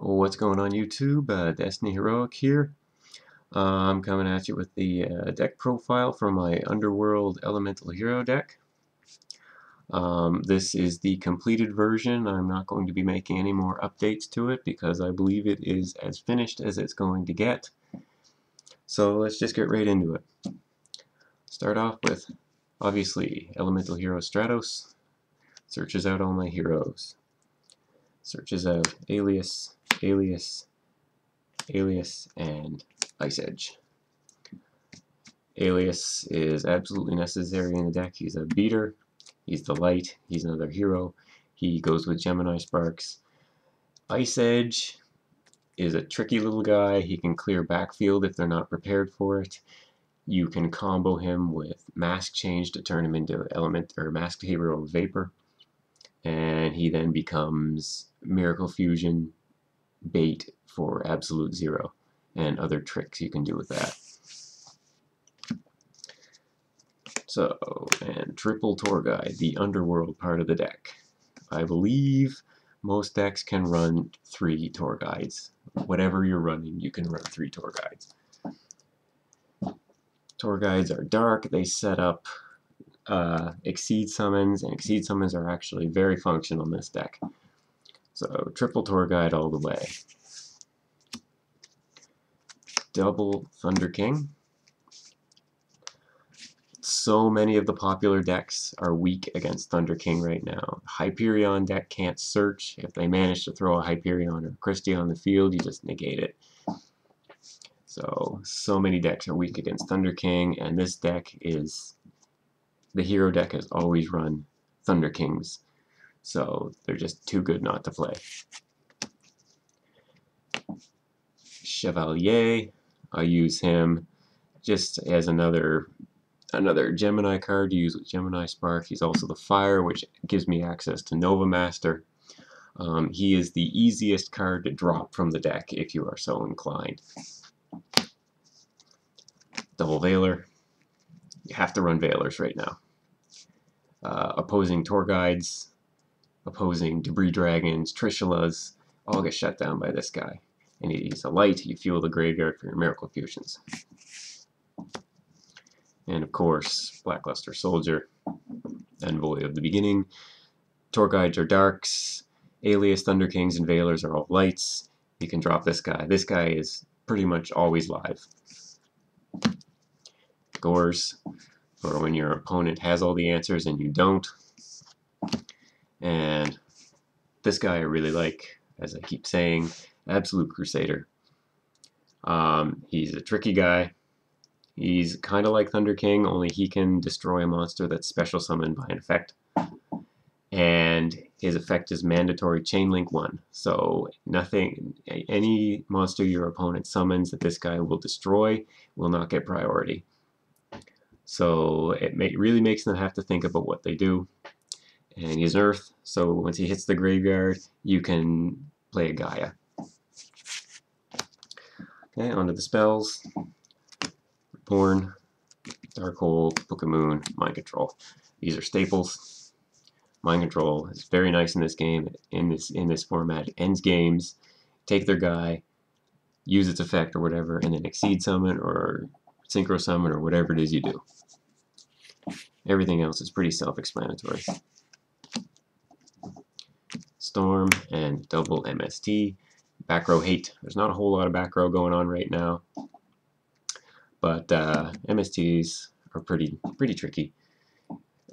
What's going on YouTube? Destiny Heroic here. I'm coming at you with the deck profile for my Underworld Elemental Hero deck. This is the completed version. I'm not going to be making any more updates to it because I believe it is as finished as it's going to get. So let's just get right into it. Start off with, obviously, Elemental Hero Stratos. Searches out all my heroes. Searches out Alias, Alias, Alias, and Ice Edge. Alias is absolutely necessary in the deck. He's a beater, he's the light, he's another hero, he goes with Gemini Sparks. Ice Edge is a tricky little guy. He can clear backfield if they're not prepared for it. You can combo him with Mask Change to turn him into Element or Masked Hero Vapor, and he then becomes Miracle Fusion bait for Absolute Zero and other tricks you can do with that. So, and triple Tour Guide, the Underworld part of the deck. I believe most decks can run 3 Tour Guides. Whatever you're running, you can run 3 Tour Guides. Tour Guides are dark, they set up Exceed Summons, and Exceed Summons are actually very functional in this deck. So, triple Tour Guide all the way. Double Thunder King. So many of the popular decks are weak against Thunder King right now. Hyperion deck can't search. If they manage to throw a Hyperion or Christie on the field, you just negate it. So many decks are weak against Thunder King, and this deck is... The hero deck has always run Thunder Kings, so they're just too good not to play. Chevalier, I use him just as another Gemini card to use with Gemini Spark. He's also the fire, which gives me access to Nova Master. He is the easiest card to drop from the deck if you are so inclined. Double Veiler. You have to run Veilers right now. Opposing Tour Guides, opposing Debris Dragons, Trishulas, all get shut down by this guy. And he's a light, you fuel the graveyard for your Miracle Fusions. And of course, Blackluster Soldier, Envoy of the Beginning. Tour Guides are darks, Alias, Thunder Kings, and Veilers are all lights. You can drop this guy. This guy is pretty much always live. Gores, for when your opponent has all the answers and you don't. And this guy I really like, as I keep saying, Absolute Crusader. He's a tricky guy. He's kind of like Thunder King, only he can destroy a monster that's special summoned by an effect. And his effect is mandatory Chain Link 1. So any monster your opponent summons that this guy will destroy will not get priority. So it really makes them have to think about what they do. And he's an Earth, so once he hits the graveyard, you can play a Gaia. Okay, onto the spells. Reborn, Darkhold, Book of Moon, Mind Control. These are staples. Mind Control is very nice in this game. In this format, it ends games. Take their guy, use its effect or whatever, and then Exceed Summon or Synchro Summon or whatever it is you do. Everything else is pretty self-explanatory. Storm and double MST. Back row hate. There's not a whole lot of back row going on right now, but MSTs are pretty tricky.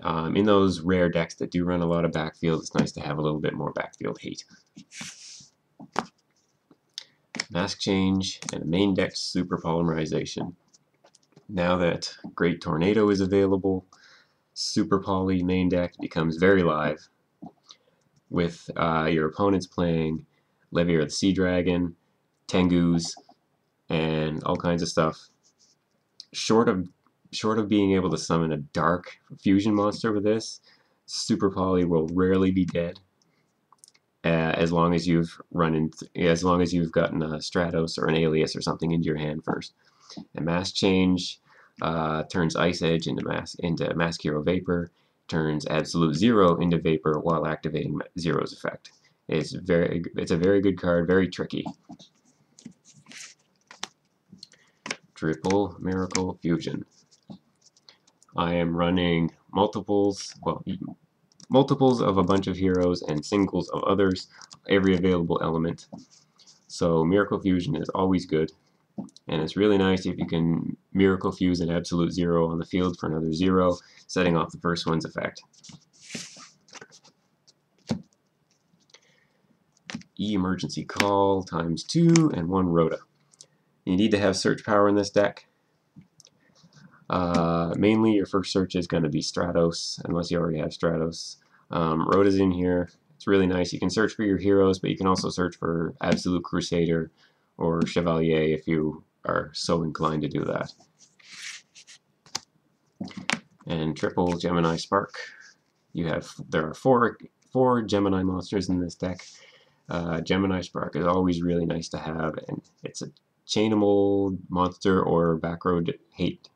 In those rare decks that do run a lot of backfield, it's nice to have a little bit more backfield hate. Mask Change and main deck Super Polymerization. Now that Great Tornado is available, Super Poly main deck becomes very live, with your opponents playing Levier the Sea Dragon, Tengus, and all kinds of stuff. Short of being able to summon a dark fusion monster with this, Super Poly will rarely be dead. As long as you've gotten a Stratos or an Alias or something into your hand first. And Mask Change turns Ice Edge into Mask Hero Vapor, turns Absolute Zero into Vapor while activating Zero's effect. It's a very good card, very tricky. Triple Miracle Fusion. I am running multiples of a bunch of heroes and singles of others, every available element. So Miracle Fusion is always good, and it's really nice if you can Miracle Fuse an absolute 0 on the field for another 0, setting off the first one's effect. Emergency Call times 2 and 1 Rhoda. You need to have search power in this deck. Mainly your first search is going to be Stratos, unless you already have Stratos. Rhoda's in here. It's really nice. You can search for your heroes, but you can also search for Absolute Crusader or Chevalier if you are so inclined to do that. And triple Gemini Spark. There are four Gemini monsters in this deck. Gemini Spark is always really nice to have, and it's a chainable monster or backroad hate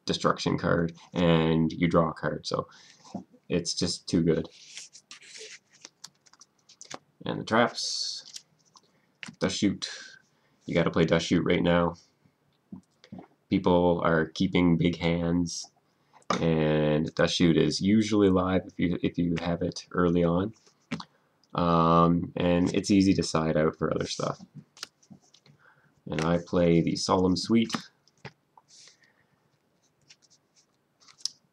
destruction card, and you draw a card, so it's just too good. And the traps. Dust Shoot. You gotta play Dust Shoot right now. People are keeping big hands, and Dust Shoot is usually live if you have it early on. And it's easy to side out for other stuff. And I play the Solemn Suite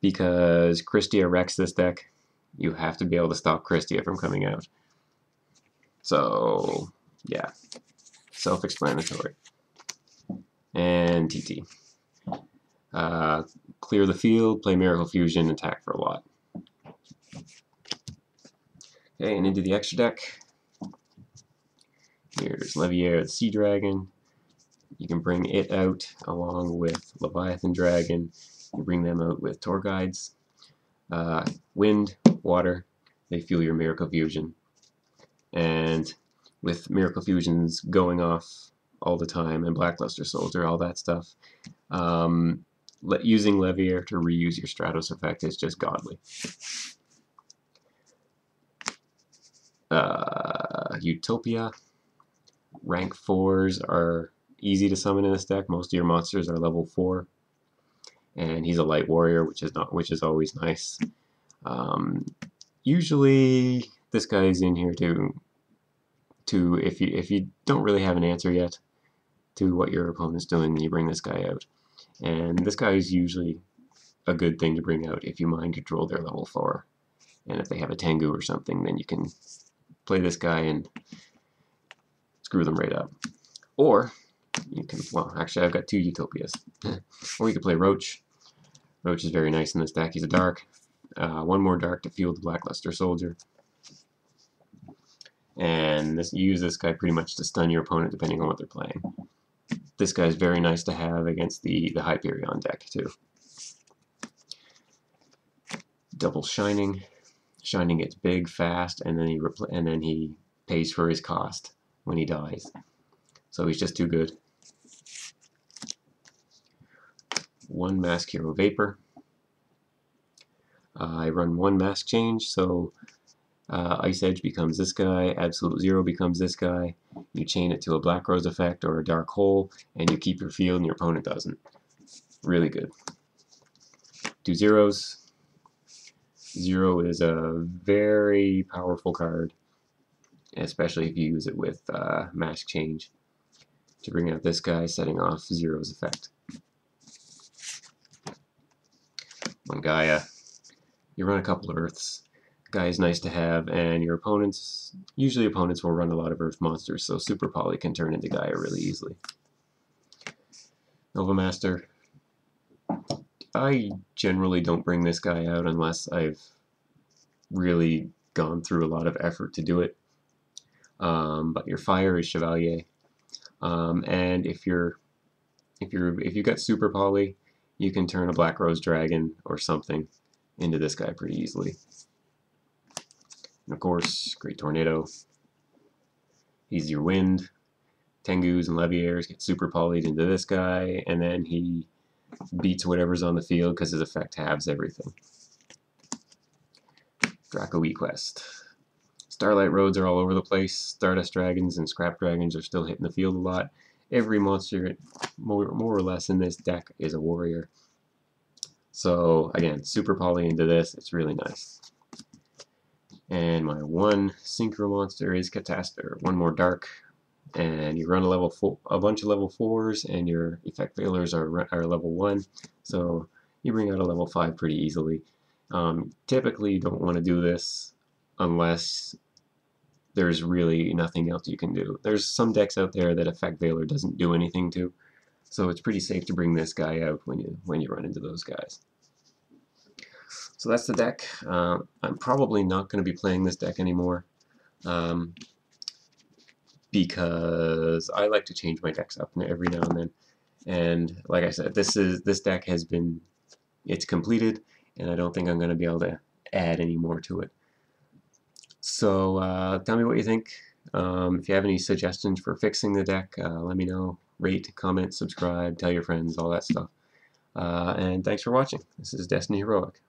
because Christia wrecks this deck. You have to be able to stop Christia from coming out. So, yeah, self-explanatory. And TT. Clear the field, play Miracle Fusion, attack for a lot. Okay, and into the extra deck. Here's Leviair the Sea Dragon. You can bring it out along with Leviathan Dragon. You bring them out with Tour Guides. Wind, water, they fuel your Miracle Fusion. And with Miracle Fusions going off all the time, and Blackluster Soldier, all that stuff, using Leviair to reuse your Stratos effect is just godly. Utopia. Rank 4s are easy to summon in this deck. Most of your monsters are level 4. And he's a light warrior, which is always nice. Usually this guy is in here to if you don't really have an answer yet to what your opponent's doing, then you bring this guy out. And this guy is usually a good thing to bring out if you mind control their level 4. And if they have a Tengu or something, then you can play this guy and screw them right up. Or you can, well, actually I've got 2 Utopias. Or you can play Roach. Roach is very nice in this deck. He's a dark. 1 more dark to fuel the Blackluster Soldier. And you use this guy pretty much to stun your opponent depending on what they're playing. This guy is very nice to have against the Hyperion deck too. Double Shining. Shining gets big fast, and then he pays for his cost when he dies. So he's just too good. 1 Mask Hero Vapor. I run 1 Mask Change, so Ice Edge becomes this guy, Absolute Zero becomes this guy. You chain it to a Black Rose effect or a Dark Hole, and you keep your field and your opponent doesn't. Really good. 2 zeros. 0 is a very powerful card, especially if you use it with Mask Change to bring out this guy, setting off 0's effect. 1 Gaia. You run a couple of Earths. Gaia is nice to have, and your usually opponents will run a lot of Earth monsters, so Super Poly can turn into Gaia really easily. Nova Master. I generally don't bring this guy out unless I've really gone through a lot of effort to do it. But your fire is Chevalier, and if you've got Super Poly, you can turn a Black Rose Dragon or something into this guy pretty easily. And of course, Great Tornado. He's your wind. Tengus and Leviairs get Super Poly'd into this guy, and then he beats whatever's on the field because his effect halves everything. Draco Quest. Starlight Roads are all over the place. Stardust Dragons and Scrap Dragons are still hitting the field a lot. Every monster, more or less, in this deck is a warrior. So again, super poly into this. It's really nice. And my one synchro monster is Catastor. One more dark, and you run a bunch of level 4s, and your effect failures are level 1. So you bring out a level 5 pretty easily. Typically, you don't want to do this unless there's really nothing else you can do. There's some decks out there that effect failure doesn't do anything to, so it's pretty safe to bring this guy out when you run into those guys. So that's the deck. I'm probably not going to be playing this deck anymore because I like to change my decks up every now and then. And like I said, this deck it's completed, and I don't think I'm going to be able to add any more to it. So tell me what you think. If you have any suggestions for fixing the deck, let me know. Rate, comment, subscribe, tell your friends, all that stuff. And thanks for watching. This is Destiny Heroic.